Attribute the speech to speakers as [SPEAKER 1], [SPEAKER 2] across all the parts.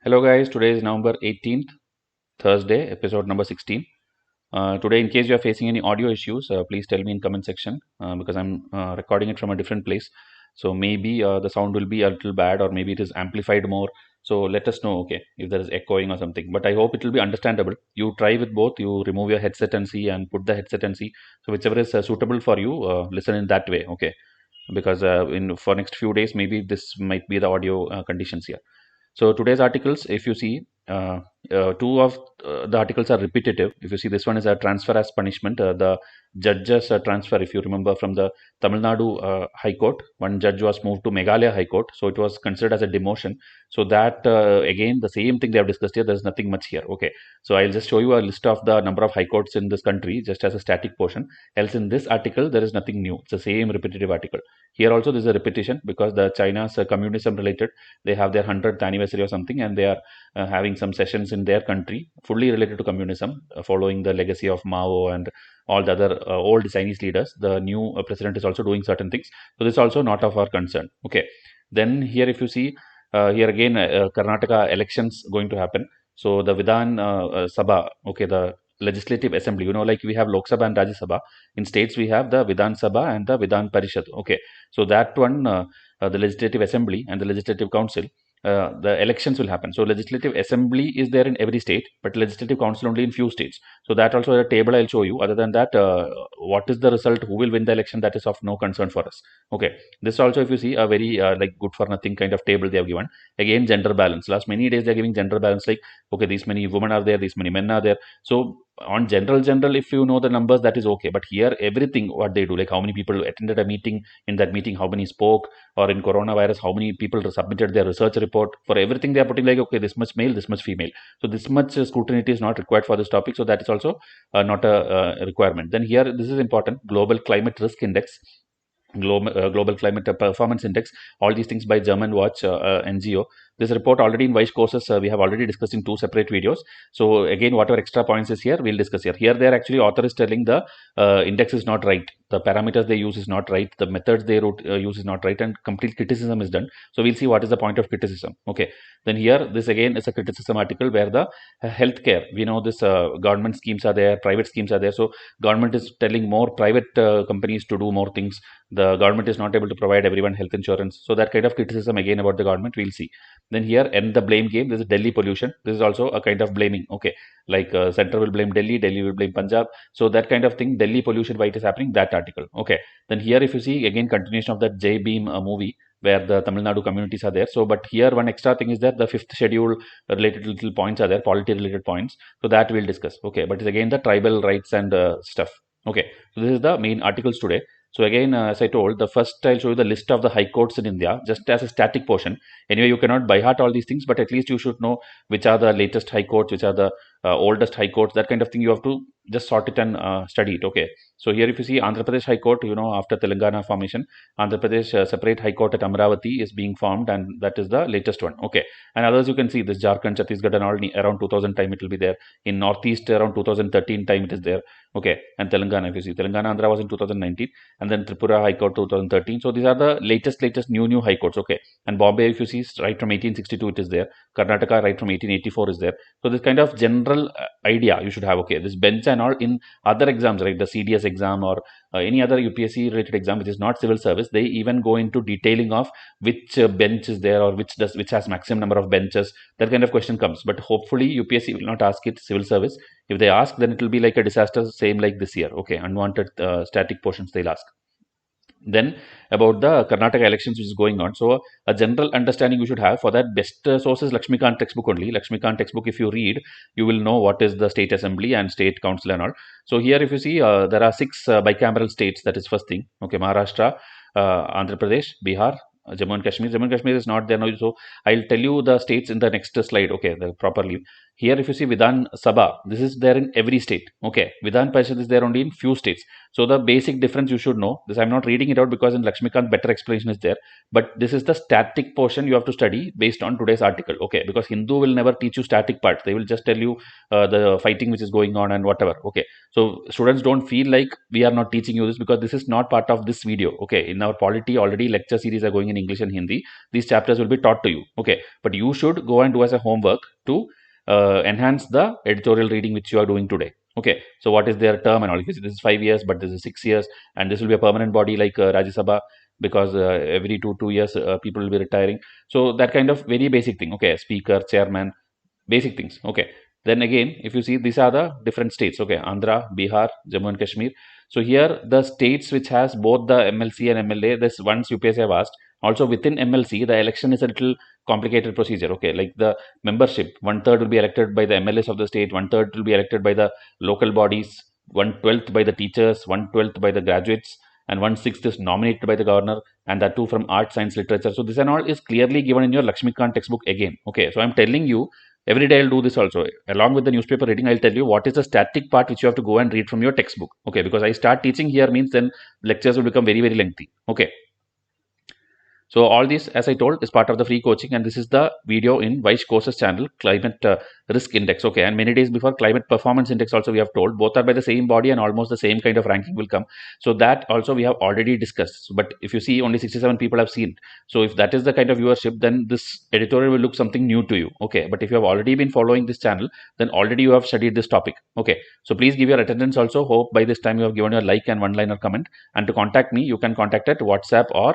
[SPEAKER 1] Hello guys, today is November 18th, Thursday, episode number 16. Today, in case you are facing any audio issues, please tell me in comment section because I'm recording it from a different place. So maybe the sound will be a little bad or maybe it is amplified more. So let us know, okay, if there is echoing or something. But I hope it will be understandable. You try with both. You remove your headset and see and put the headset and see. So whichever is suitable for you, listen in that way, okay? Because in for next few days, maybe this might be the audio conditions here. So today's articles, if you see, two of the articles are repetitive. If you see, this one is a transfer as punishment. The judges transfer, if you remember from the Tamil Nadu High Court, one judge was moved to Meghalaya High Court, so it was considered as a demotion. So that again, the same thing they have discussed here. There's nothing much here. Okay, so I'll just show you a list of the number of high courts in this country, just as a static portion. Else, in this article, there is nothing new. It's the same repetitive article. Here also, there's a repetition because the China's communism related. They have their 100th anniversary or something, and they are having some sessions in their country fully related to communism, following the legacy of Mao and all the other old Chinese leaders. The new president is also doing certain things. So this is also not of our concern. Okay. Then here, if you see, here again, Karnataka elections going to happen. So the Vidhan Sabha, okay, the legislative assembly, like we have Lok Sabha and Rajya Sabha. In states, we have the Vidhan Sabha and the Vidhan Parishad. Okay. So that one, the legislative assembly and the legislative council, the elections will happen. So legislative assembly is there in every state, but legislative council only in few states. So that also a table I'll show you. Other than that, what is the result, who will win the election, that is of no concern for us. Okay, this also, if you see, a very like good for nothing kind of table they have given. Again, gender balance. Last many days they're giving gender balance, like, okay, these many women are there, these many men are there. So on general, if you know the numbers, that is okay. But here, everything what they do, like how many people attended a meeting, in that meeting how many spoke, or in coronavirus how many people submitted their research report. For everything they are putting like, okay, this much male, this much female. So this much scrutiny is not required for this topic. So that is also not a requirement. Then here, this is important: global climate risk index, global climate performance index, all these things by German watch NGO. This report already in Vysh courses we have already discussed in two separate videos. So again, whatever extra points is here, we'll discuss here. Here, they're actually, author is telling the index is not right, the parameters they use is not right, the methods they use is not right, and complete criticism is done. So we'll see what is the point of criticism. Okay, then here, this again is a criticism article where the healthcare, we know this government schemes are there, private schemes are there. So government is telling more private companies to do more things. The government is not able to provide everyone health insurance. So that kind of criticism again about the government, we'll see. Then here, end the blame game. This is Delhi pollution. This is also a kind of blaming. Okay, like center will blame Delhi, Delhi will blame Punjab. So that kind of thing, Delhi pollution, why it is happening, that article. Okay, then here, if you see, again, continuation of that J Beam movie where the Tamil Nadu communities are there. So, but here one extra thing is that the fifth schedule related little points are there, polity related points. So that we'll discuss. Okay, but it's again the tribal rights and stuff. Okay, so this is the main articles today. So again, as I told, the first I'll show you the list of the high courts in India, just as a static portion. Anyway, you cannot by heart all these things, but at least you should know which are the latest high courts, which are the oldest high courts, that kind of thing. You have to just sort it and study it. Okay. So here, if you see Andhra Pradesh High Court, after Telangana formation, Andhra Pradesh separate High Court at Amravati is being formed, and that is the latest one. Okay. And others you can see this Jharkhand, Chhattisgarh, and all around 2000 time it will be there. In Northeast around 2013 time it is there. Okay. And Telangana, if you see Telangana, Andhra was in 2019, and then Tripura High Court 2013. So these are the latest new high courts. Okay. And Bombay, if you see, right from 1862 it is there. Karnataka right from 1884 is there. So this kind of general idea you should have. Okay, this bench and all in other exams, right? The CDS exam or any other UPSC related exam which is not civil service, they even go into detailing of which bench is there or which has maximum number of benches. That kind of question comes. But hopefully UPSC will not ask it civil service. If they ask, then it will be like a disaster, same like this year. Okay, unwanted static portions they'll ask. Then about the Karnataka elections which is going on. So a general understanding you should have. For that, best source is Lakshmikant textbook only. Lakshmikant textbook, if you read, you will know what is the state assembly and state council and all. So here, if you see, there are 6 bicameral states. That is first thing. Okay, Maharashtra, Andhra Pradesh, Bihar, Jammu and Kashmir. Jammu and Kashmir is not there now. So I'll tell you the states in the next slide. Okay, properly. Here, if you see Vidhan Sabha, this is there in every state. Okay, Vidhan Parishad is there only in few states. So the basic difference you should know. This I'm not reading it out because in Lakshmikant better explanation is there. But this is the static portion you have to study based on today's article. Okay, because Hindu will never teach you static part. They will just tell you the fighting which is going on and whatever. Okay, so students don't feel like we are not teaching you this because this is not part of this video. Okay, in our polity already lecture series are going in English and Hindi. These chapters will be taught to you. Okay, but you should go and do as a homework to enhance the editorial reading which you are doing today. Okay, so what is their term and all? This is 5 years, but this is 6 years, and this will be a permanent body like Rajya Sabha because every 2 years people will be retiring. So that kind of very basic thing. Okay, speaker, chairman, basic things. Okay, then again, if you see, these are the different states. Okay, Andhra, Bihar, Jammu and Kashmir. So here the states which has both the MLC and MLA. This once UPSC have asked. Also within MLC, the election is a little complicated procedure. Okay, like the membership, 1/3 will be elected by the MLAs of the state, 1/3 will be elected by the local bodies, 1/12 by the teachers, 1/12 by the graduates, and 1/6 is nominated by the governor, and that too from art, science, literature. So this and all is clearly given in your Lakshmikant textbook again. Okay, so I'm telling you every day I'll do this also. Along with the newspaper reading, I'll tell you what is the static part which you have to go and read from your textbook. Okay, because I start teaching here means then lectures will become very, very lengthy. Okay. So all this, as I told, is part of the free coaching, and this is the video in Vysh courses channel, climate risk index. Okay, and many days before climate performance index also we have told, both are by the same body and almost the same kind of ranking will come. So that also we have already discussed. But if you see, only 67 people have seen. So if that is the kind of viewership, then this editorial will look something new to you. Okay, but if you have already been following this channel, then already you have studied this topic. Okay, so please give your attendance also. Hope by this time you have given your like and one-liner comment. And to contact me, you can contact at WhatsApp or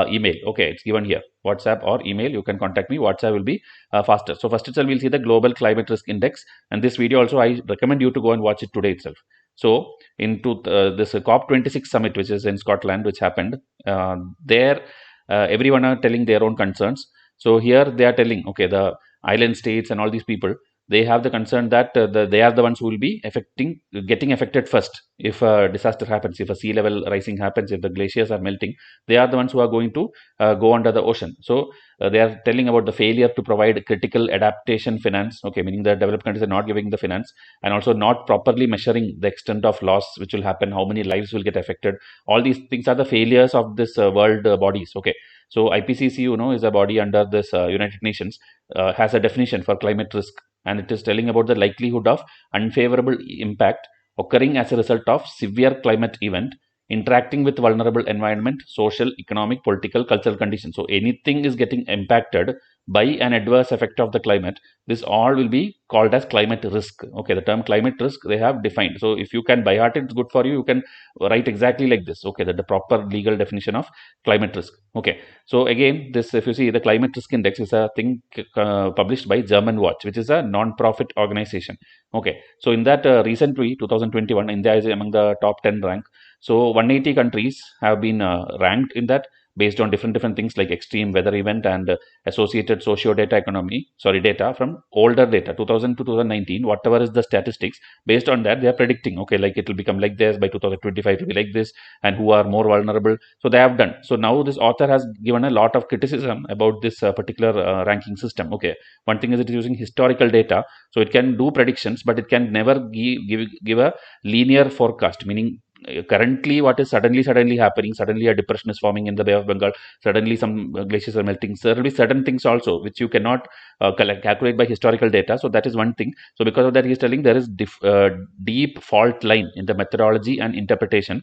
[SPEAKER 1] email. Okay, it's given here, WhatsApp or email. You can contact me. WhatsApp will be faster. So first itself we'll see the global climate risk index, and this video also I recommend you to go and watch it today itself. So into this COP26 summit, which is in Scotland, which happened there, everyone are telling their own concerns. So here they are telling, okay, the island states and all these people, they have the concern that they are the ones who will be getting affected first if a disaster happens, if a sea level rising happens, if the glaciers are melting. They are the ones who are going to go under the ocean. So they are telling about the failure to provide critical adaptation finance. Okay, meaning the developed countries are not giving the finance, and also not properly measuring the extent of loss which will happen, how many lives will get affected. All these things are the failures of this world bodies. Okay, so IPCC, you know, is a body under this United Nations, has a definition for climate risk, and it is telling about the likelihood of unfavorable impact occurring as a result of severe climate event interacting with vulnerable environment, social, economic, political, cultural conditions. So anything is getting impacted by an adverse effect of the climate. This all will be called as climate risk. Okay, the term climate risk they have defined. So if you can by heart it, it's good for you. You can write exactly like this. Okay, that the proper legal definition of climate risk. Okay, so again, this, if you see, the climate risk index is a thing published by German Watch, which is a non-profit organization. Okay, so in that recently 2021, India is among the top 10 rank. So 180 countries have been ranked in that based on different things like extreme weather event and associated socio data data from older data 2000 to 2019, whatever is the statistics. Based on that, they are predicting, okay, like it will become like this by 2025, to be like this, and who are more vulnerable. So they have done. So now this author has given a lot of criticism about this particular ranking system. Okay, one thing is it is using historical data, so it can do predictions, but it can never give a linear forecast, meaning currently what is suddenly happening, suddenly a depression is forming in the Bay of Bengal, suddenly some glaciers are melting. So there will be certain things also which you cannot calculate by historical data. So that is one thing. So because of that, he is telling there is deep fault line in the methodology and interpretation,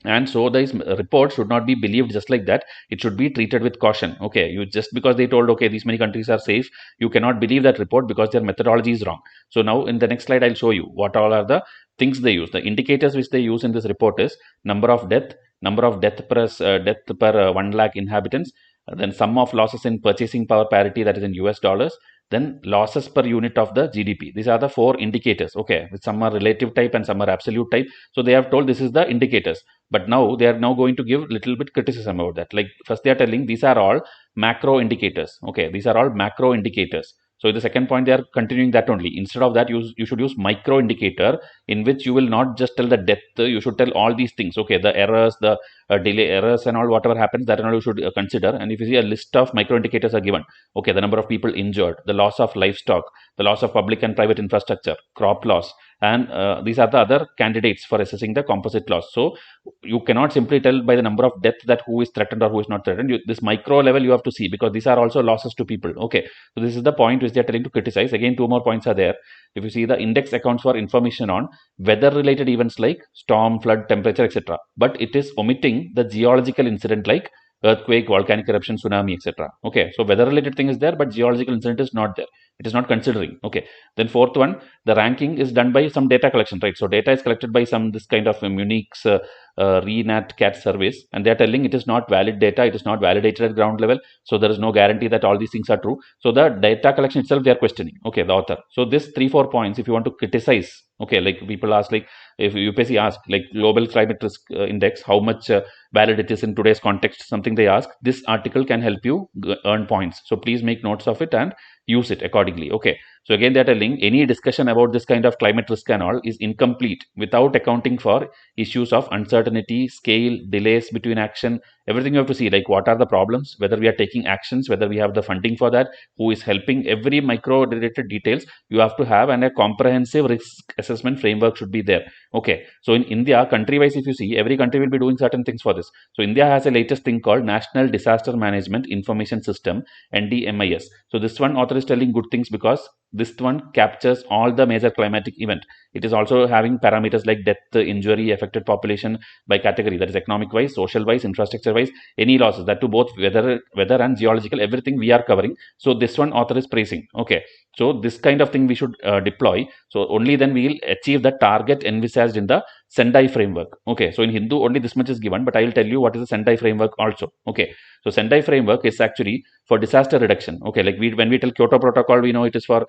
[SPEAKER 1] and so this report should not be believed just like that. It should be treated with caution. Okay, you just because they told, okay, these many countries are safe, you cannot believe that report because their methodology is wrong. So now in the next slide I'll show you what all are the things they use. The indicators which they use in this report is number of death per 1 lakh inhabitants, then sum of losses in purchasing power parity, that is in US dollars, then losses per unit of the GDP. These are the 4 indicators. Okay, some are relative type and some are absolute type. So they have told this is the indicators. But now they are now going to give little bit criticism about that. Like first they are telling these are all macro indicators. Okay, these are all macro indicators. So in the second point, they are continuing that only. Instead of that, you should use micro indicator, in which you will not just tell the depth, you should tell all these things. Okay, the errors, the delay errors and all, whatever happens, that and all you should consider. And if you see, a list of micro indicators are given. Okay, the number of people injured, the loss of livestock, the loss of public and private infrastructure, crop loss, and these are the other candidates for assessing the composite loss. So you cannot simply tell by the number of death that who is threatened or who is not threatened. This micro level you have to see, because these are also losses to people. Okay, so this is the point which they are telling to criticize. Again, two more points are there. If you see, the index accounts for information on weather related events like storm, flood, temperature, etc., but it is omitting the geological incident like earthquake, volcanic eruption, tsunami, etc. Okay, so weather related thing is there, but geological incident is not there. It is not considering. Okay, then fourth one, the ranking is done by some data collection, right? So data is collected by some this kind of Munich's RENAT CAT service, and they are telling it is not valid data, it is not validated at ground level, so there is no guarantee that all these things are true. So the data collection itself they are questioning. Okay, the author. So this 3-4 points, if you want to criticize, okay, like people ask, like if UPSC ask, like global climate risk index, how much valid it is in today's context, something they ask, this article can help you earn points. So please make notes of it and use it accordingly. Okay, so again, they're telling any discussion about this kind of climate risk and all is incomplete without accounting for issues of uncertainty, scale, delays between action, everything you have to see, like what are the problems, whether we are taking actions, whether we have the funding for that, who is helping, every micro related details you have to have, and a comprehensive risk assessment framework should be there. Okay, so in India, country wise, if you see, every country will be doing certain things for this. So India has a latest thing called National Disaster Management Information System, NDMIS. So this one author is telling good things, because this one captures all the major climatic event. It is also having parameters like death, injury, affected population by category, that is economic wise, social wise, infrastructure wise, any losses, that to both weather and geological, everything we are covering. So this one author is praising. Okay, so this kind of thing we should deploy. So only then we will achieve the target envisaged in the SENDI framework. Okay, so in Hindu only this much is given, but I will tell you what is the SENDI framework also. Okay, so SENDI framework is actually for disaster reduction. Okay, like when we tell Kyoto Protocol, we know it is for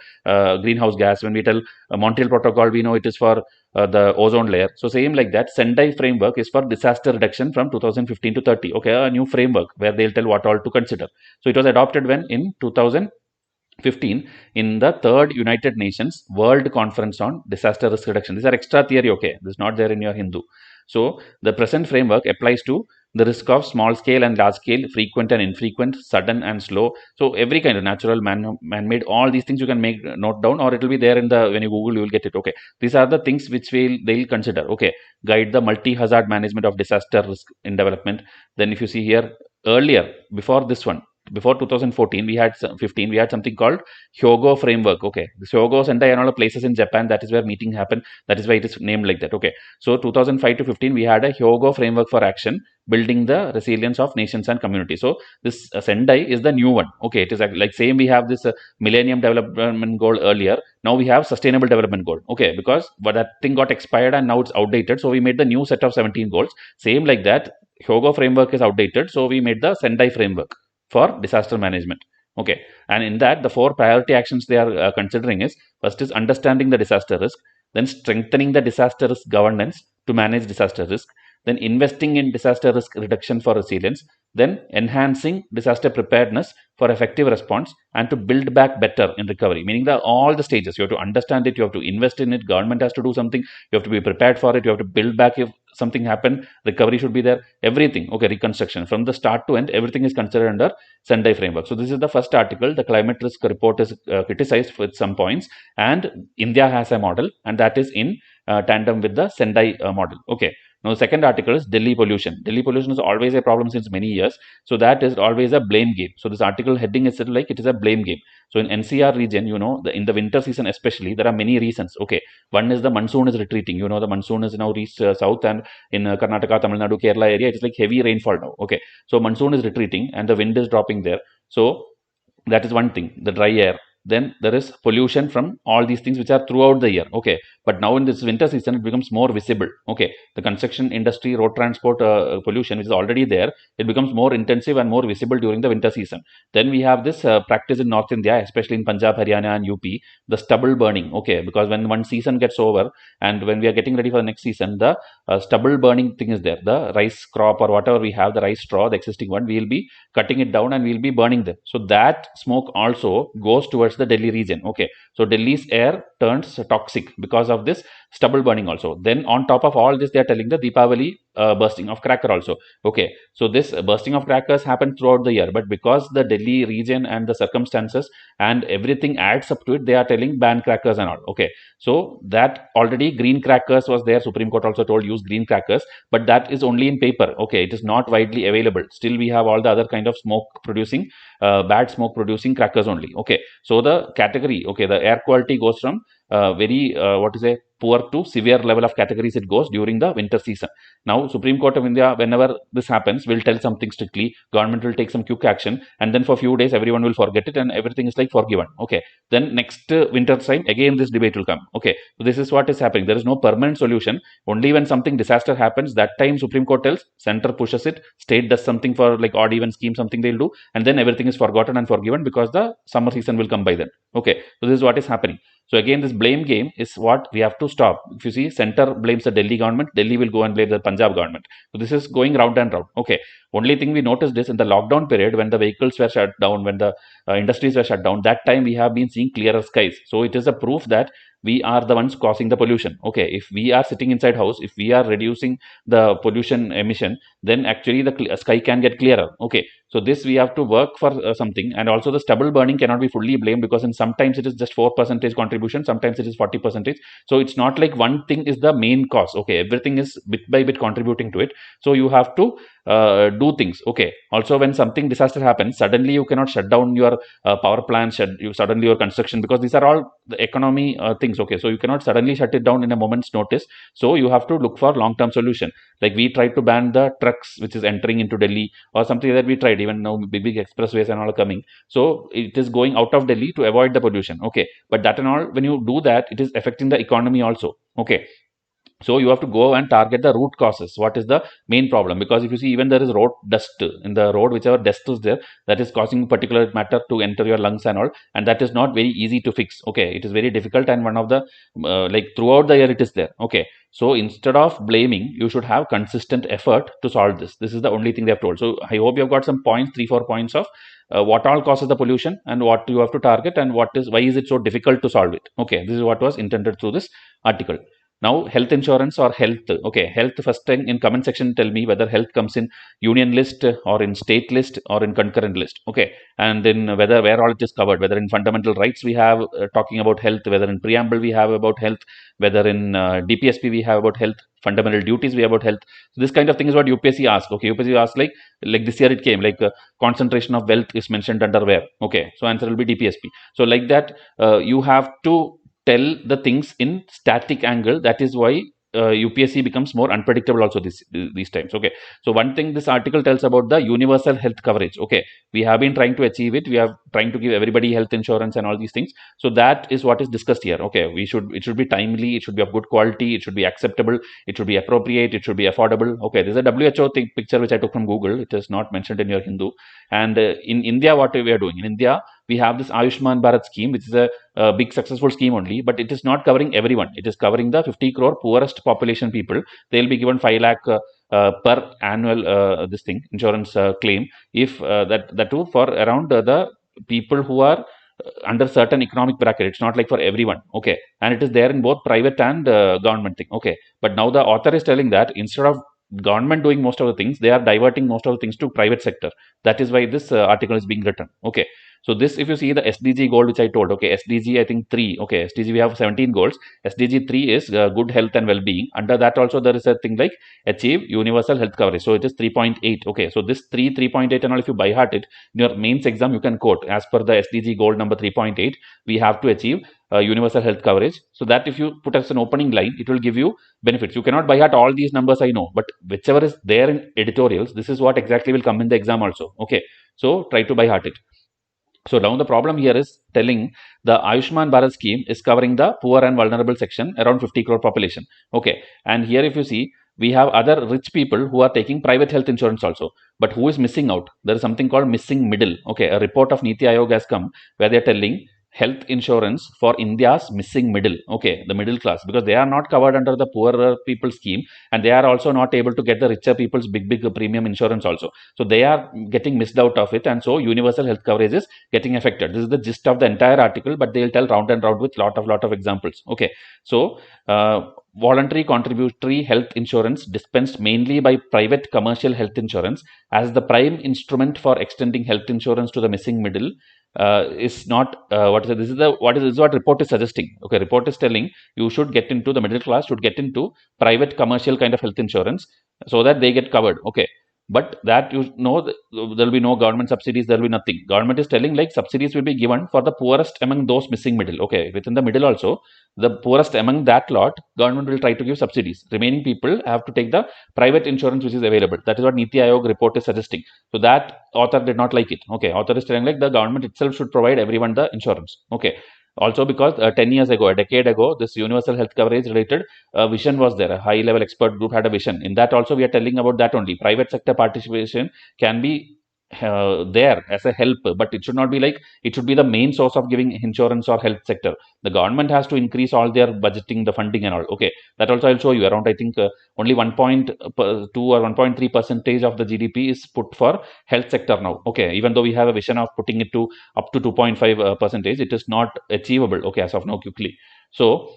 [SPEAKER 1] greenhouse gas. When we tell Montreal Protocol, we know it is for the ozone layer. So same like that, SENDI framework is for disaster reduction from 2015 to 30. Okay, a new framework where they'll tell what all to consider. So it was adopted when in 2015 in the third United Nations World Conference on Disaster Risk Reduction. These are extra theory. Okay, this is not there in your Hindu. So the present framework applies to the risk of small scale and large scale, frequent and infrequent, sudden and slow. So every kind of natural, man-made, all these things you can make note down, or it will be there in the, when you Google, you will get it. Okay, these are the things which they'll consider. Okay, guide the multi-hazard management of disaster risk in development. Then if you see here, earlier, before this one, before 2014, we had 15, we had something called Hyogo framework. Okay, this Hyogo Sendai and all the places in Japan, that is where meeting happened. That is why it is named like that. Okay, so 2005 to 15, we had a Hyogo framework for action, building the resilience of nations and communities. So this Sendai is the new one. Okay, it is like same, we have this Millennium Development Goal earlier. Now we have Sustainable Development Goal. Okay, because that thing got expired and now it's outdated. So we made the new set of 17 goals. Same like that, Hyogo framework is outdated. So we made the Sendai framework for disaster management. Okay, and in that, the 4 priority actions they are considering is, first is understanding the disaster risk, then strengthening the disaster risk governance to manage disaster risk, then investing in disaster risk reduction for resilience, then enhancing disaster preparedness for effective response, and to build back better in recovery, meaning all the stages. You have to understand it, you have to invest in it, government has to do something, you have to be prepared for it, you have to build back if something happened, recovery should be there, everything. Okay, reconstruction from the start to end, everything is considered under Sendai framework. So this is the first article. The climate risk report is criticized with some points, and India has a model, and that is in tandem with the Sendai model. Okay, now the second article is Delhi pollution. Delhi pollution is always a problem since many years, so that is always a blame game. So this article heading is like it is a blame game. So in NCR region, you know, in the winter season especially, there are many reasons. Okay, one is the monsoon is retreating. You know, the monsoon is now reached south, and in Karnataka, Tamil Nadu, Kerala area, it is like heavy rainfall now. Okay, so monsoon is retreating and the wind is dropping there. So that is one thing, the dry air. Then there is pollution from all these things which are throughout the year. Okay, but now in this winter season it becomes more visible. Okay, the construction industry, road transport pollution, which is already there, it becomes more intensive and more visible during the winter season. Then we have this practice in North India, especially in Punjab, Haryana and UP, the stubble burning. Okay, because when one season gets over and when we are getting ready for the next season, the stubble burning thing is there. The rice crop or whatever we have, the rice straw, the existing one, we will be cutting it down and we will be burning them. So that smoke also goes towards towards the Delhi region. Okay, so Delhi's air turns toxic because of this stubble burning also. Then on top of all this, they are telling the Deepavali bursting of cracker also. Okay, so this bursting of crackers happen throughout the year, but because the Delhi region and the circumstances and everything adds up to it, they are telling ban crackers and all. Okay, so that already green crackers was there. Supreme Court also told use green crackers, but that is only in paper. Okay, it is not widely available. Still, we have all the other kind of smoke producing, bad smoke producing crackers only. Okay, so the category, okay, the air quality goes from very what is a poor to severe level of categories it goes during the winter season. Now, Supreme Court of India, whenever this happens, will tell something strictly. Government will take some quick action, and then for a few days, everyone will forget it, and everything is like forgiven. Okay. Then next winter time, again this debate will come. Okay. So this is what is happening. There is no permanent solution. Only when something disaster happens, that time Supreme Court tells, center pushes it, state does something for like odd even scheme, something they'll do, and then everything is forgotten and forgiven because the summer season will come by then. Okay. So this is what is happening. So again, this blame game is what we have to stop. If you see, center blames the Delhi government, Delhi will go and blame the Punjab government. So this is going round and round. Okay. Only thing we noticed is in the lockdown period when the vehicles were shut down, when the industries were shut down, that time we have been seeing clearer skies. So it is a proof that we are the ones causing the pollution. Okay. If we are sitting inside house, if we are reducing the pollution emission, then actually the sky can get clearer. Okay. So this we have to work for something, and also the stubble burning cannot be fully blamed because in sometimes it is just 4% contribution, sometimes it is 40%. So it's not like one thing is the main cause. Okay, everything is bit by bit contributing to it. So you have to do things. Okay. Also, when something disaster happens, suddenly you cannot shut down your power plant, suddenly your construction, because these are all the economy things. Okay, so you cannot suddenly shut it down in a moment's notice. So you have to look for long-term solution. Like we tried to ban the trucks which is entering into Delhi or something that we tried. Even now big expressways and all are coming, so it is going out of Delhi to avoid the pollution. Okay, but that and all, when you do that, it is affecting the economy also. Okay, so you have to go and target the root causes. What is the main problem? Because if you see, even there is road dust in the road, whichever dust is there, that is causing particulate matter to enter your lungs and all, and that is not very easy to fix. Okay, it is very difficult, and one of the like throughout the year it is there. Okay, so instead of blaming, you should have consistent effort to solve this. This is the only thing they have told. So I hope you have got some points, 3-4 points of what all causes the pollution and what you have to target and why is it so difficult to solve it. Okay, this is what was intended through this article. Now, health insurance or health. Okay, health, first thing in comment section, tell me whether health comes in union list or in state list or in concurrent list. Okay, and then where all it is covered, whether in fundamental rights we have talking about health, whether in preamble we have about health, whether in DPSP we have about health, fundamental duties we have about health. So this kind of thing is what UPSC asks. Okay, UPSC asks like this year it came like concentration of wealth is mentioned under where. Okay, so answer will be DPSP. So like that, you have to tell the things in static angle. That is why UPSC becomes more unpredictable also these times. Okay, so one thing this article tells about the universal health coverage. Okay, we have been trying to achieve it. We are trying to give everybody health insurance and all these things. So that is what is discussed here. Okay, it should be timely, it should be of good quality, it should be acceptable, it should be appropriate, it should be affordable. Okay, there's a WHO picture which I took from Google. It is not mentioned in your Hindu. And in India, what we are doing in India, we have this Ayushman Bharat scheme, which is a big successful scheme only, but it is not covering everyone. It is covering the 50 crore poorest population people. They'll be given 5 lakh per annual this thing insurance claim, if that too for around the people who are under certain economic bracket. It's not like for everyone. Okay, and it is there in both private and government thing. Okay, but now the author is telling that instead of government doing most of the things, they are diverting most of the things to private sector. That is why this article is being written. Okay, so this, if you see the SDG goal which I told, okay, SDG I think 3, okay, SDG we have 17 goals. SDG 3 is good health and well-being. Under that also there is a thing like achieve universal health coverage. So it is 3.8. Okay, so this 3.8 and all, if you by heart it in your mains exam, you can quote as per the SDG goal number 3.8, we have to achieve universal health coverage. So that if you put as an opening line, it will give you benefits. You cannot by heart all these numbers, I know, but whichever is there in editorials, this is what exactly will come in the exam also. Okay, so try to by heart it. So now the problem here is telling the Ayushman Bharat scheme is covering the poor and vulnerable section, around 50 crore population. Okay, and here if you see, we have other rich people who are taking private health insurance also, but who is missing out? There is something called missing middle. Okay, a report of Niti Aayog has come where they are telling health insurance for India's missing middle, okay, the middle class, because they are not covered under the poorer people scheme, and they are also not able to get the richer people's big premium insurance also. So they are getting missed out of it, and so universal health coverage is getting affected. This is the gist of the entire article, but they'll tell round and round with lot of examples. Okay, so voluntary contributory health insurance dispensed mainly by private commercial health insurance as the prime instrument for extending health insurance to the missing middle is not what is it? This is what report is suggesting. Okay, report is telling you should get into the middle class, should get into private commercial kind of health insurance so that they get covered. Okay, but that there will be no government subsidies, there will be nothing. Government is telling like subsidies will be given for the poorest among those missing middle. Okay, within the middle also, the poorest among that lot, government will try to give subsidies. Remaining people have to take the private insurance which is available. That is what Niti Aayog report is suggesting. So that author did not like it. Okay, author is telling like the government itself should provide everyone the insurance. Okay, also because 10 years ago, a decade ago, this universal health coverage related vision was there. A high level expert group had a vision. In that also we are telling about that only. Private sector participation can be there as a help, but it should not be like it should be the main source of giving insurance or health sector. The government has to increase all their budgeting, the funding and all. Okay, that also I'll show you. Around I think only 1.2 or 1.3 percentage of the GDP is put for health sector now. Okay, even though we have a vision of putting it to up to 2.5 percentage, it is not achievable. Okay, as of now quickly. So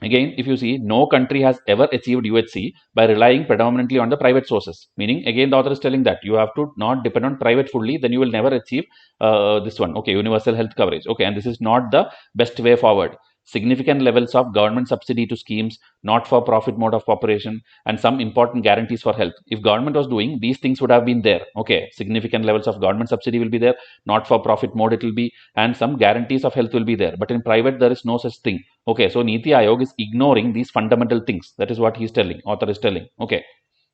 [SPEAKER 1] again, if you see, no country has ever achieved UHC by relying predominantly on the private sources. Meaning, again, the author is telling that you have to not depend on private fully, then you will never achieve this one. Okay, universal health coverage. Okay, and this is not the best way forward. Significant levels of government subsidy to schemes, not for profit mode of operation, and some important guarantees for health. If government was doing, these things would have been there. Okay, significant levels of government subsidy will be there, not for profit mode it will be, and some guarantees of health will be there. But in private, there is no such thing. Okay, so Niti Aayog is ignoring these fundamental things. That is what he is telling, author is telling. Okay,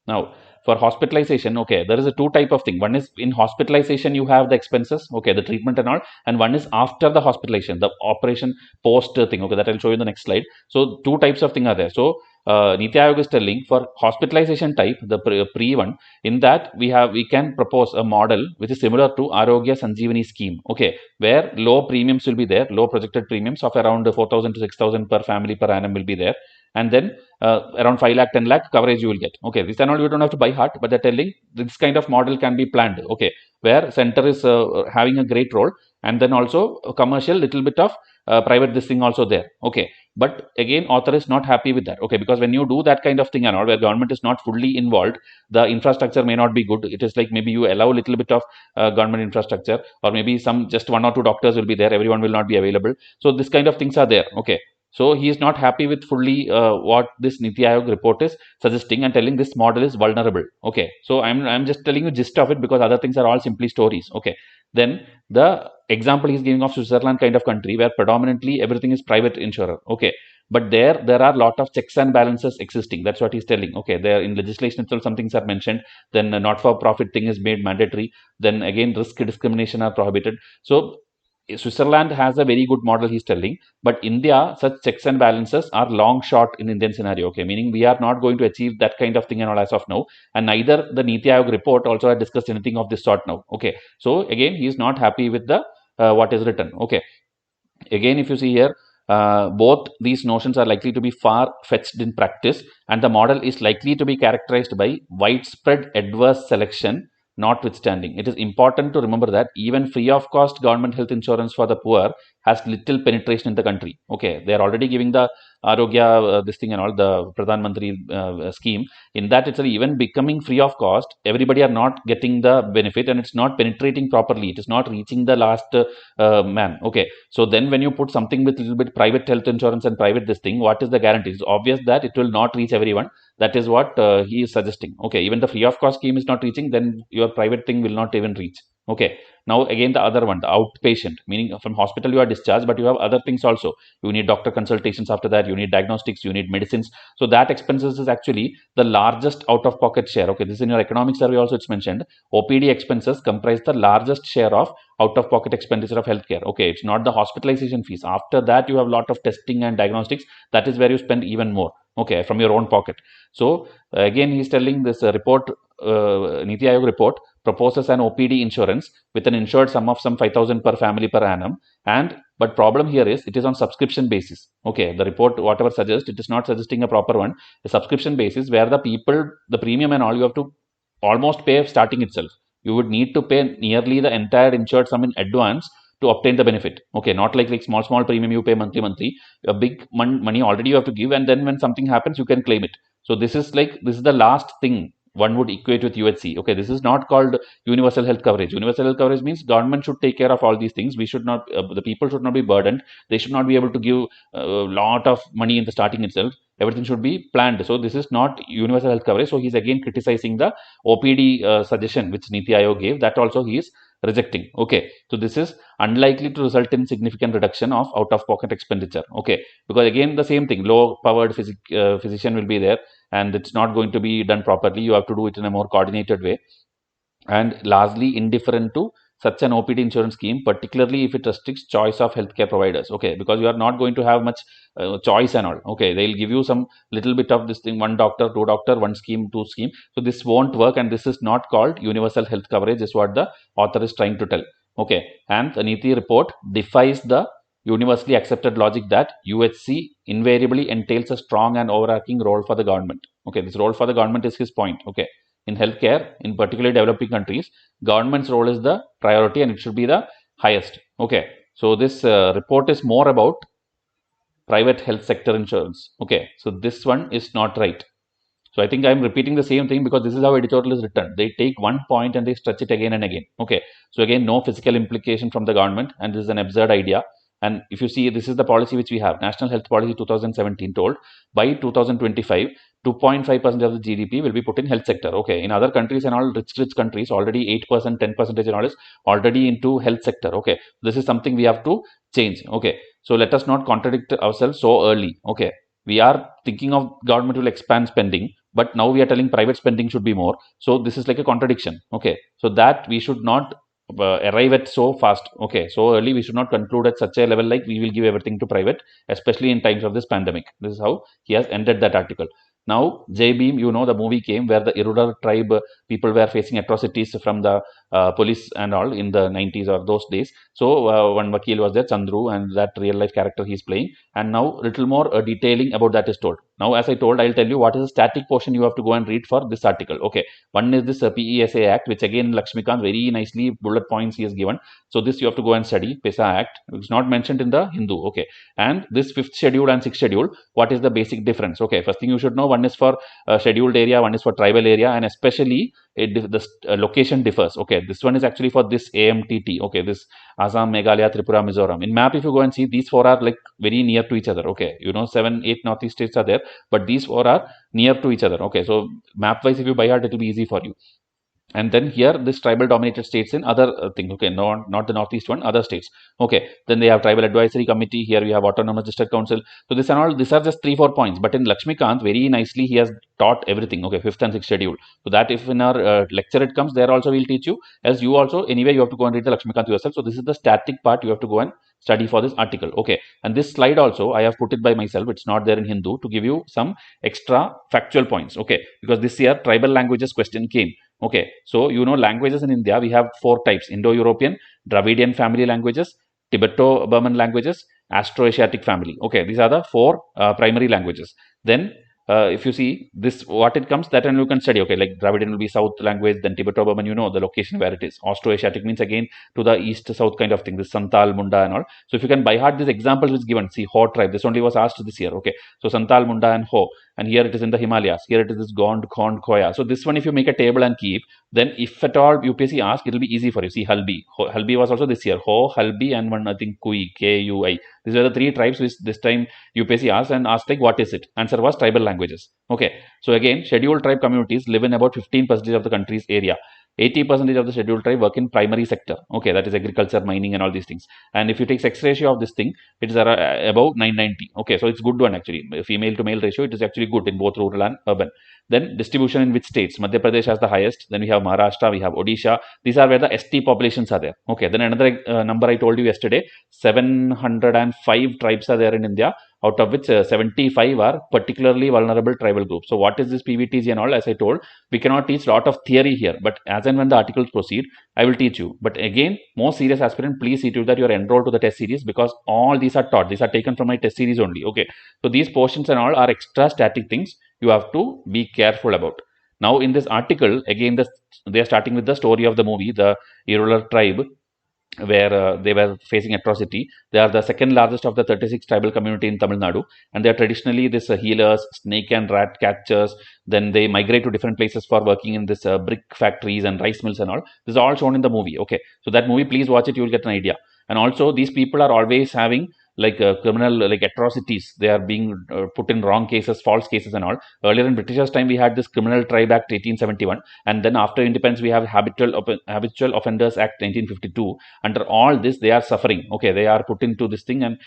[SPEAKER 1] now for hospitalization, okay, there is a two type of thing. One is in hospitalization, you have the expenses, okay, the treatment and all, and one is after the hospitalization, the operation post thing, okay, that I'll show you in the next slide. So two types of thing are there. So Niti Aayog is telling for hospitalization type, the pre one, in that we can propose a model which is similar to Arogya Sanjeevani scheme, okay, where low premiums will be there, low projected premiums of around 4,000 to 6,000 per family per annum will be there, and then around 5 lakh 10 lakh coverage you will get. Okay, this and all you don't have to buy heart, but they're telling this kind of model can be planned. Okay, where center is having a great role, and then also a commercial little bit of private this thing also there. Okay, but again author is not happy with that. Okay, because when you do that kind of thing and all, where government is not fully involved, the infrastructure may not be good. It is like maybe you allow a little bit of government infrastructure, or maybe some just one or two doctors will be there, everyone will not be available. So this kind of things are there. Okay, so he is not happy with fully what this Niti Aayog report is suggesting and telling this model is vulnerable. Okay, so I'm just telling you gist of it because other things are all simply stories. Okay, then the example he's giving of Switzerland kind of country where predominantly everything is private insurer. Okay, but there are a lot of checks and balances existing. That's what he's telling. Okay, there in legislation itself some things are mentioned. Then not for profit thing is made mandatory. Then again risk discrimination are prohibited. So Switzerland has a very good model, he's telling, but India, such checks and balances are long shot in Indian scenario. Okay, meaning we are not going to achieve that kind of thing and all as of now, and neither the Niti Aayog report also had discussed anything of this sort now. Okay, so again, he is not happy with the what is written. Okay, again, if you see here, both these notions are likely to be far fetched in practice, and the model is likely to be characterized by widespread adverse selection. Notwithstanding, it is important to remember that even free of cost government health insurance for the poor has little penetration in the country. Okay, they are already giving the Arogya this thing and all, the Pradhan Mantri scheme. In that, it's even becoming free of cost. Everybody are not getting the benefit, and it's not penetrating properly. It is not reaching the last man. Okay, so then when you put something with little bit private health insurance and private this thing, what is the guarantee? It's obvious that it will not reach everyone. That is what he is suggesting. Okay, even the free of cost scheme is not reaching, then your private thing will not even reach. Okay, now again the other one, the outpatient, meaning from hospital you are discharged, but you have other things also. You need doctor consultations after that, you need diagnostics, you need medicines. So that expenses is actually the largest out of pocket share. Okay, this is in your economic survey also it's mentioned. OPD expenses comprise the largest share of out of pocket expenditure of healthcare. Okay, it's not the hospitalization fees. After that you have a lot of testing and diagnostics. That is where you spend even more. Okay, from your own pocket. So again, he's telling this report, Niti Aayog report, proposes an OPD insurance with an insured sum of some 5,000 per family per annum. But problem here is it is on subscription basis. Okay, the report, whatever suggests, it is not suggesting a proper one. A subscription basis where the premium and all you have to almost pay starting itself. You would need to pay nearly the entire insured sum in advance to obtain the benefit. Okay, not like small premium you pay monthly. A big money already you have to give, and then when something happens, you can claim it. So this is the last thing one would equate with UHC. Okay, this is not called universal health coverage. Universal health coverage means government should take care of all these things. We should not, the people should not be burdened. They should not be able to give a lot of money in the starting itself. Everything should be planned. So this is not universal health coverage. So he's again criticizing the OPD suggestion which Niti Aayog gave. That also he is rejecting. Okay, so this is unlikely to result in significant reduction of out-of-pocket expenditure. Okay, because again the same thing, low-powered physician will be there, and it's not going to be done properly. You have to do it in a more coordinated way, and largely indifferent to such an OPD insurance scheme, particularly if it restricts choice of healthcare providers. Okay, because you are not going to have much choice and all. Okay, they'll give you some little bit of this thing, one doctor, two doctor, one scheme, two scheme. So this won't work, and this is not called universal health coverage, is what the author is trying to tell. Okay, and the Niti report defies the universally accepted logic that UHC invariably entails a strong and overarching role for the government. Okay, this role for the government is his point. Okay, in healthcare, in particularly developing countries, government's role is the priority and it should be the highest. Okay, so this report is more about private health sector insurance. Okay, so this one is not right. So I think I'm repeating the same thing because this is how editorial is written. They take one point and they stretch it again and again. Okay, so again, no physical implication from the government, and this is an absurd idea. And if you see, this is the policy which we have. National Health Policy 2017 told by 2025, 2.5% of the GDP will be put in health sector. Okay, in other countries and all rich countries, already 8%, 10% and all is already into health sector. Okay, this is something we have to change. Okay, so let us not contradict ourselves so early. Okay, we are thinking of government will expand spending, but now we are telling private spending should be more. So this is like a contradiction. Okay, so that we should not arrive at so fast. Okay, so early we should not conclude at such a level like we will give everything to private, especially in times of this pandemic. This is how he has ended that article. Now, Jai Bhim, you know, the movie came where the Irudar tribe people were facing atrocities from the police and all in the 90s or those days. So one Vakil was there, Chandru, and that real life character he's playing. And now little more detailing about that is told. Now, as I told, I'll tell you what is the static portion you have to go and read for this article. Okay, one is this PESA Act, which again Lakshmikant very nicely bullet points he has given. So this you have to go and study. PESA Act, it's not mentioned in the Hindu. Okay, and this fifth schedule and sixth schedule, what is the basic difference? Okay, first thing you should know, one is for scheduled area, one is for tribal area, and especially the location differs. Okay, this one is actually for this AMTT. Okay, this Assam, Meghalaya, Tripura, Mizoram. In map, if you go and see, these four are like very near to each other. Okay, you know, 7, 8 northeast states are there, but these four are near to each other. Okay, so map wise, if you by heart, it will be easy for you. And then here this tribal dominated states in other things. Okay, no, not the northeast one, other states. Okay, then they have tribal advisory committee. Here we have autonomous district council. So this and all, these are just 3-4 points, but in Lakshmikant very nicely he has taught everything. Okay, fifth and sixth schedule, so that if in our lecture it comes, there also we'll teach you, as you also anyway you have to go and read the Lakshmikant yourself. So this is the static part you have to go and study for this article. Okay, and this slide also I have put it by myself, it's not there in Hindu, to give you some extra factual points. Okay, because this year tribal languages question came. Okay, so you know languages in India, we have 4 types: Indo-European, Dravidian family languages, Tibeto-Burman languages, Astro-Asiatic family. Okay, these are the 4 primary languages. Then if you see this, what it comes, that and you can study. Okay, like Dravidian will be south language, then Tibeto-Burman, you know the location where it is. Austro-Asiatic means again to the east-south kind of thing, this Santal, Munda and all. So if you can by heart these examples which given, see Ho tribe, this only was asked this year. Okay, so Santal, Munda and Ho, and here it is in the Himalayas, here it is this Gond, Khond, Khoya. So this one if you make a table and keep, then if at all UPSC asks, it will be easy for you. See Halbi, Halbi was also this year, Ho, Halbi and one I think Kui, Kui. These are the 3 tribes which this time UPSC asked, and asked like what is it? Answer was tribal languages. Okay, so again scheduled tribe communities live in about 15% of the country's area. 80% of the scheduled tribe work in primary sector. Okay, that is agriculture, mining and all these things. And if you take sex ratio of this thing, it is above 990. Okay, so it's good one actually. Female to male ratio, it is actually good in both rural and urban. Then distribution in which states? Madhya Pradesh has the highest. Then we have Maharashtra, we have Odisha. These are where the ST populations are there. Okay, then another number I told you yesterday, 705 tribes are there in India. out of which 75 are particularly vulnerable tribal groups. So what is this PVTG and all? As I told, we cannot teach a lot of theory here, but as and when the articles proceed, I will teach you. But again, most serious aspirant, please see to that you are enrolled to the test series, because all these are taught. These are taken from my test series only. Okay, so these portions and all are extra static things you have to be careful about. Now in this article, again, they are starting with the story of the movie, the irregular tribe, where they were facing atrocity. They are the second largest of the 36 tribal community in Tamil Nadu, and they are traditionally this healers, snake and rat catchers. Then they migrate to different places for working in this brick factories and rice mills and all. This is all shown in the movie. Okay, so that movie, please watch it. You will get an idea. And also, these people are always having like criminal like atrocities. They are being put in wrong cases, false cases and all. Earlier in Britishers' time, we had this Criminal Tribe Act 1871, and then after independence, we have Habitual Offenders Act 1952. Under all this, they are suffering. Okay, they are put into this thing, and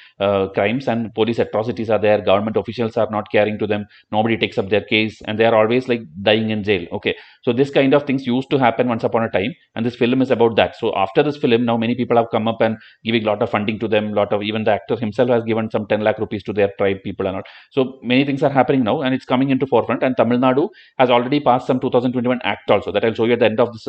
[SPEAKER 1] crimes and police atrocities are there. Government officials are not caring to them. Nobody takes up their case, and they are always like dying in jail. Okay, so this kind of things used to happen once upon a time, and this film is about that. So after this film, now many people have come up and giving a lot of funding to them. Lot of, even the actor himself has given some 10 lakh rupees to their tribe people and all. So many things are happening now, and it's coming into forefront. And Tamil Nadu has already passed some 2021 act also, that I'll show you at the end of this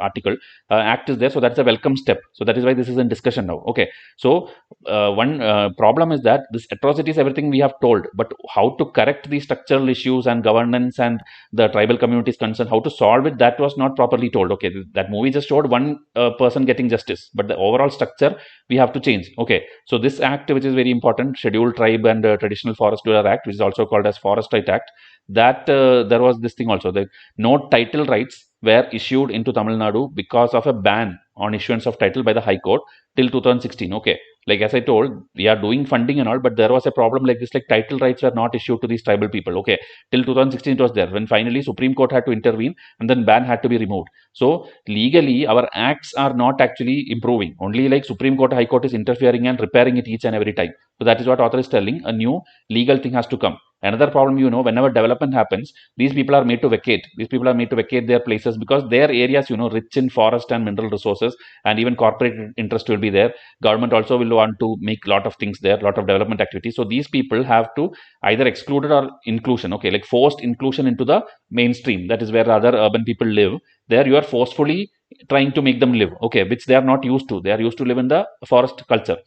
[SPEAKER 1] article. Act is there, so that's a welcome step. So that is why this is in discussion now. Okay, so one problem is that this atrocities, everything we have told, but how to correct these structural issues and governance and the tribal communities concerned, how to solve it, that was not properly told. Okay, that movie just showed one person getting justice, but the overall structure we have to change. Okay, so this act, which is very important, Scheduled Tribe and Traditional Forest Dweller Act, which is also called as Forest Right Act, that there was this thing also, that no title rights were issued into Tamil Nadu because of a ban on issuance of title by the High Court till 2016. Okay, like as I told, we are doing funding and all, but there was a problem like this, like title rights were not issued to these tribal people. Okay, till 2016 it was there, when finally Supreme Court had to intervene, and then ban had to be removed. So legally our acts are not actually improving, only like Supreme Court, High Court is interfering and repairing it each and every time. So that is what author is telling, a new legal thing has to come. Another problem, whenever development happens, these people are made to vacate. These people are made to vacate their places because their areas, rich in forest and mineral resources, and even corporate interest will be there. Government also will want to make a lot of things there, lot of development activities. So these people have to either excluded or inclusion. Okay, like forced inclusion into the mainstream. That is where other urban people live. There you are forcefully trying to make them live. Okay, which they are not used to. They are used to live in the forest culture.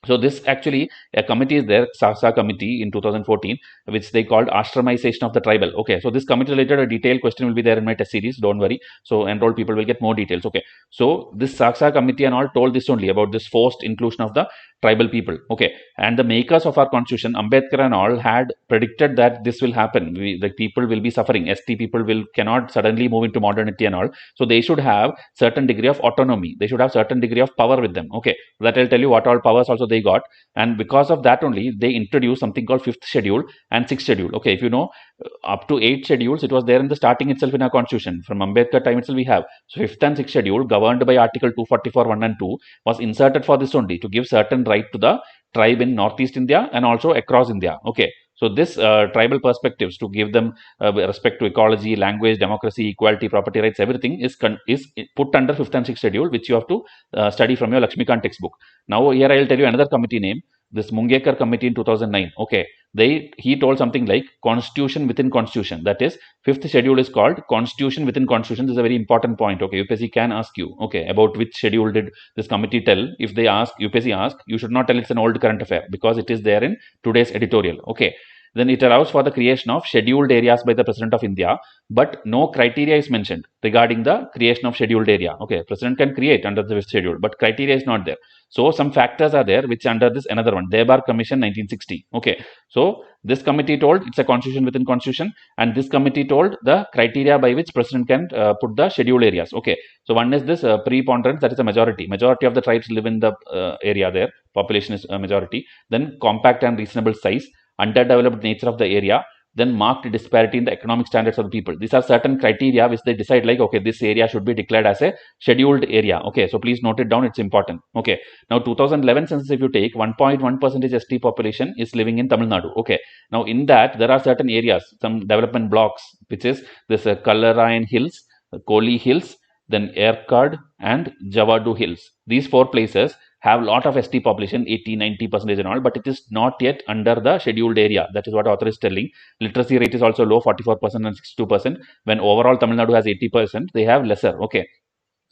[SPEAKER 1] So this actually, a committee is there, SASA committee in 2014, which they called Ashramization of the Tribal. Okay, so this committee related a detailed question will be there in my test series, don't worry. So enrolled people will get more details. Okay, so this SASA committee and all told this only about this forced inclusion of the tribal people. Okay, and the makers of our constitution, Ambedkar and all, had predicted that this will happen. The people will be suffering. ST people cannot suddenly move into modernity and all. So they should have certain degree of autonomy. They should have certain degree of power with them. Okay, that I'll tell you what all powers also they got, and because of that only they introduced something called fifth schedule and sixth schedule. Okay, if you know, up to 8 schedules it was there in the starting itself in our constitution. From Ambedkar time itself we have. So fifth and sixth schedule, governed by article 244 1 and 2, was inserted for this only, to give certain right to the tribe in Northeast India and also across India. Okay, so this tribal perspectives, to give them respect to ecology, language, democracy, equality, property rights, everything is put under 5th and 6th schedule, which you have to study from your Lakshmikant textbook. Now here I will tell you another committee name, this Mungekar committee in 2009. Okay, he told something like constitution within constitution. That is, 5th schedule is called constitution within constitution. This is a very important point. Okay, UPSC can ask you, okay, about which schedule did this committee tell. If they ask, UPSC ask, you should not tell it's an old current affair, because it is there in today's editorial. Okay, then it allows for the creation of scheduled areas by the President of India, but no criteria is mentioned regarding the creation of scheduled area. Okay, President can create under the 5th schedule, but criteria is not there. So some factors are there which under this another one, Debar Commission 1960. Okay, so this committee told it's a constitution within constitution, and this committee told the criteria by which President can put the scheduled areas. Okay, so one is this preponderance, that is a majority. Majority of the tribes live in the area there. Population is a majority. Then compact and reasonable size, underdeveloped nature of the area, then marked disparity in the economic standards of the people. These are certain criteria which they decide, like, okay, this area should be declared as a scheduled area. Okay, so please note it down, it's important. Okay, now 2011 census, if you take, 1.1% ST population is living in Tamil Nadu. Okay, now in that there are certain areas, some development blocks, which is this Kallarayan Hills, Koli Hills, then Erkard and Javadu Hills. These 4 places have a lot of ST population, 80-90% and all, but it is not yet under the scheduled area. That is what author is telling. Literacy rate is also low, 44% and 62%. When overall Tamil Nadu has 80%, they have lesser. Okay.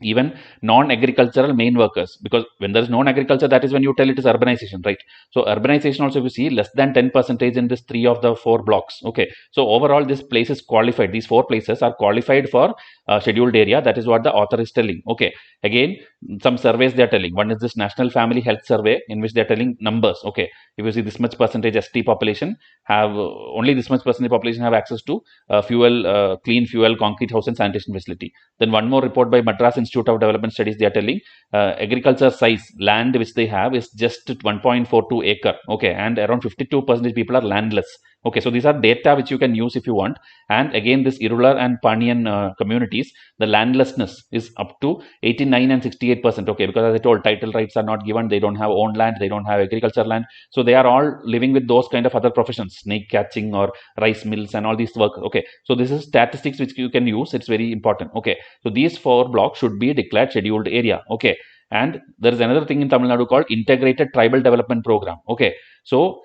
[SPEAKER 1] Even non-agricultural main workers, because when there is non-agriculture, that is when you tell it is urbanization, right? So urbanization also, if you see, less than 10% in this 3 of the 4 blocks. Okay, so overall this place is qualified, these 4 places are qualified for scheduled area. That is what the author is telling. Okay, again, some surveys they are telling. One is this National Family Health Survey, in which they are telling numbers. Okay, if you see this much percentage ST population have only this much percentage population have access to fuel, clean fuel, concrete house and sanitation facility. Then one more report by Madras Institute of Development Studies, they are telling agriculture size land which they have is just 1.42 acre. Okay, and around 52% people are landless. Okay, so these are data which you can use if you want. And again, this Irregular and Panian communities, the landlessness is up to 89 and 68%. Okay, because as I told, title rights are not given, they don't have own land, they don't have agriculture land, so they are all living with those kind of other professions, snake catching or rice mills and all these work. Okay, so this is statistics which you can use. It's very important. Okay, so these 4 blocks should be declared scheduled area. Okay, and there is another thing in Tamil Nadu called Integrated Tribal Development Program. Okay, so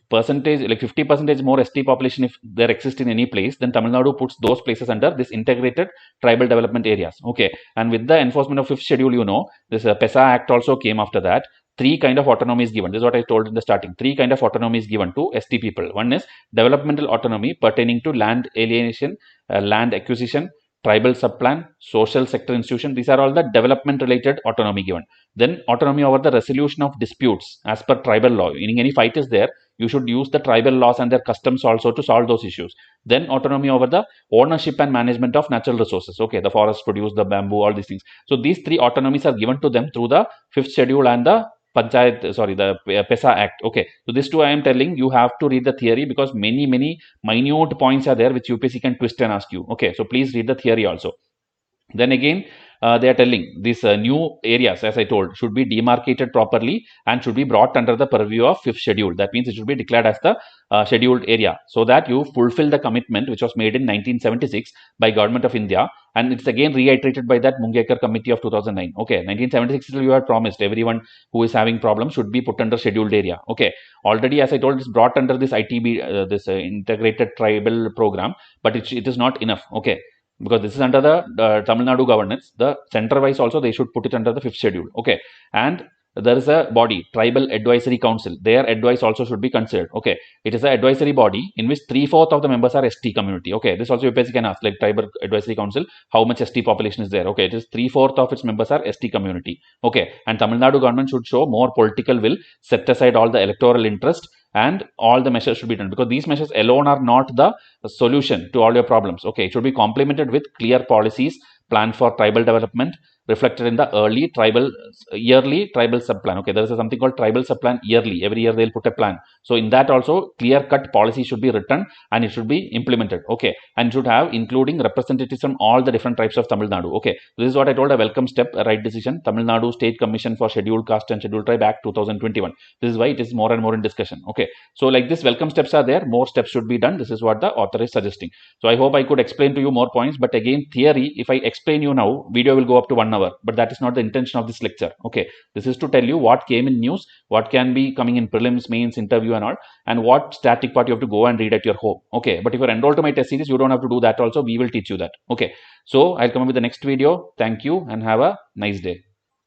[SPEAKER 1] percentage like 50% more ST population if there exists in any place, then Tamil Nadu puts those places under this integrated tribal development areas. Okay, and with the enforcement of 5th schedule, you know, this PESA Act also came after that. 3 kind of autonomy is given. This is what I told in the starting. 3 kind of autonomy is given to ST people. One is developmental autonomy pertaining to land alienation, land acquisition, tribal subplan, social sector institution. These are all the development related autonomy given. Then autonomy over the resolution of disputes as per tribal law. Meaning any fight is there, you should use the tribal laws and their customs also to solve those issues. Then autonomy over the ownership and management of natural resources. Okay, the forest produce the bamboo, all these things. So these 3 autonomies are given to them through the 5th schedule and the the PESA Act. Okay, so this too I am telling you have to read the theory, because many minute points are there which UPSC can twist and ask you. Okay, so please read the theory also. Then again, they are telling these new areas, as I told, should be demarcated properly and should be brought under the purview of 5th schedule. That means it should be declared as the scheduled area, so that you fulfill the commitment which was made in 1976 by Government of India, and it's again reiterated by that Mungekar Committee of 2009. Okay, 1976 you had promised everyone who is having problems should be put under scheduled area. Okay, already as I told, it's brought under this ITB, this integrated tribal program, but it is not enough. Okay, because this is under the Tamil Nadu governance, the center wise also they should put it under the 5th schedule. Okay, and there is a body, Tribal Advisory Council. Their advice also should be considered. Okay, it is an advisory body in which 3/4 of the members are ST community. Okay, this also UPSC can ask, like Tribal Advisory Council, how much ST population is there? Okay, it is 3/4 of its members are ST community. Okay, and Tamil Nadu government should show more political will, set aside all the electoral interest, and all the measures should be done, because these measures alone are not the solution to all your problems. Okay, it should be complemented with clear policies, plan for tribal development reflected in the yearly tribal subplan. Okay, there is something called tribal subplan yearly. Every year they'll put a plan. So in that also clear cut policy should be written and it should be implemented. Okay, and should have including representatives from all the different tribes of Tamil Nadu. Okay, this is what I told, a welcome step, a right decision. Tamil Nadu State Commission for Scheduled Caste and Scheduled Tribe Act 2021. This is why it is more and more in discussion. Okay, so like this, welcome steps are there, more steps should be done. This is what the author is suggesting. So I hope I could explain to you more points, but again, theory, if I explain you now, video will go up to 1 hour, but that is not the intention of this lecture. Okay, this is to tell you what came in news, what can be coming in prelims, mains, interview and all, and what static part you have to go and read at your home. Okay, but if you're enrolled to my test series, you don't have to do that also. We will teach you that. Okay, so I'll come up with the next video. Thank you and have a nice day.